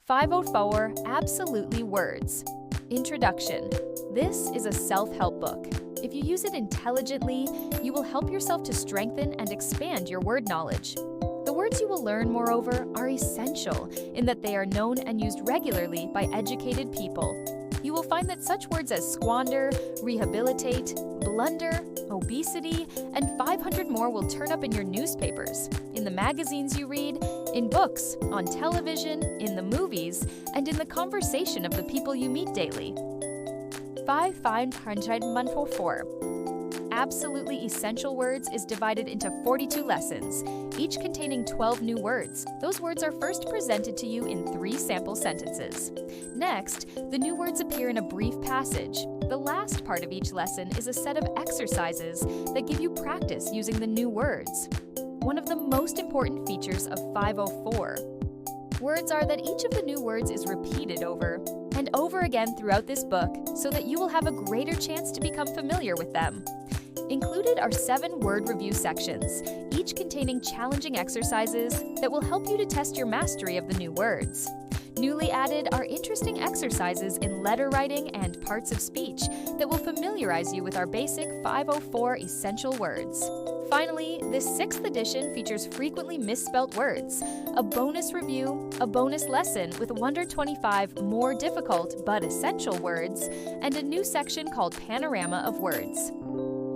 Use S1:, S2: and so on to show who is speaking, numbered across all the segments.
S1: 504 Absolutely Words. Introduction. This is a self-help book. If you use it intelligently, you will help yourself to strengthen and expand your word knowledge. The words you will learn, moreover, are essential in that they are known and used regularly by educated people. You will find that such words as squander, rehabilitate, blunder, obesity, and 500 more will turn up in your newspapers, in the magazines you read, in books, on television, in the movies, and in the conversation of the people you meet daily. 504. Absolutely Essential Words is divided into 42 lessons, each containing 12 new words. Those words are first presented to you in 3 sample sentences. Next, the new words appear in a brief passage. The last part of each lesson is a set of exercises that give you practice using the new words. One of the most important features of 504 words are that each of the new words is repeated over and over again throughout this book so that you will have a greater chance to become familiar with them. Included are 7 word review sections, each containing challenging exercises that will help you to test your mastery of the new words. Newly added are interesting exercises in letter writing and parts of speech that will familiarize you with our basic 504 essential words. Finally, this 6th edition features frequently misspelt words, a bonus review, a bonus lesson with 125 more difficult but essential words, and a new section called Panorama of Words.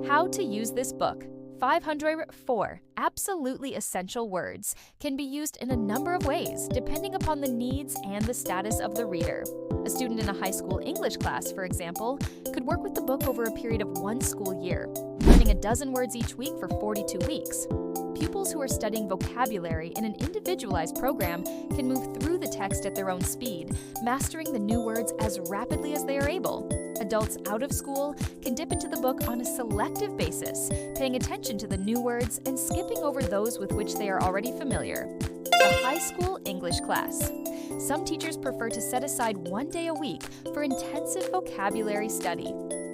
S1: How to use this book. 504 Absolutely Essential Words can be used in a number of ways depending upon the needs and the status of the reader. A student in a high school English class, for example, could work with the book over a period of 1 school year, learning a dozen words each week for 42 weeks. Pupils who are studying vocabulary in an individualized program can move through the text at their own speed, mastering the new words as rapidly as they are able. Adults out of school can dip into the book on a selective basis, paying attention to the new words and skipping over those with which they are already familiar. The high school English class. Some teachers prefer to set aside 1 day a week for intensive vocabulary study.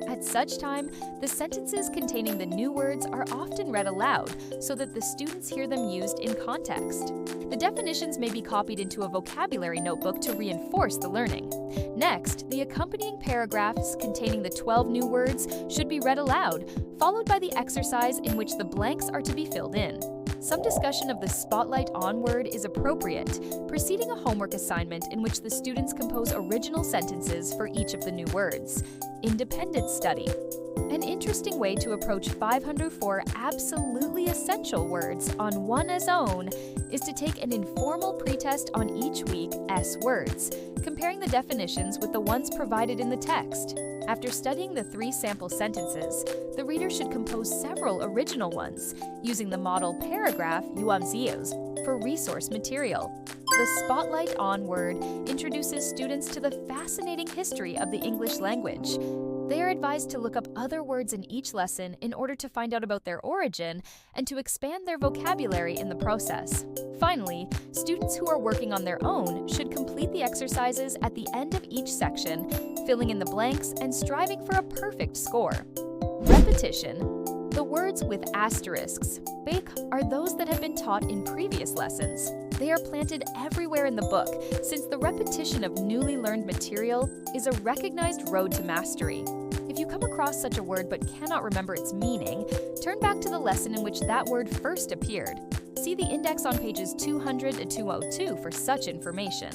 S1: At such time, the sentences containing the new words are often read aloud so that the students hear them used in context. The definitions may be copied into a vocabulary notebook to reinforce the learning. Next, the accompanying paragraphs containing the 12 new words should be read aloud, followed by the exercise in which the blanks are to be filled in. Some discussion of the spotlight on word is appropriate, preceding a homework assignment in which the students compose original sentences for each of the new words. Independent study. An interesting way to approach 504 absolutely essential words on one's own is to take an informal pretest on each week's words, comparing the definitions with the ones provided in the text. After studying the 3 sample sentences, the reader should compose several original ones, using the model paragraph UMZs for resource material. The Spotlight On word introduces students to the fascinating history of the English language. They are advised to look up other words in each lesson in order to find out about their origin and to expand their vocabulary in the process. Finally, students who are working on their own should complete the exercises at the end of each section, filling in the blanks and striving for a perfect score. Repetition. The words with asterisks are those that have been taught in previous lessons. They are planted everywhere in the book, since the repetition of newly learned material is a recognized road to mastery. If you come across such a word but cannot remember its meaning, turn back to the lesson in which that word first appeared. See the index on pages 200 to 202 for such information.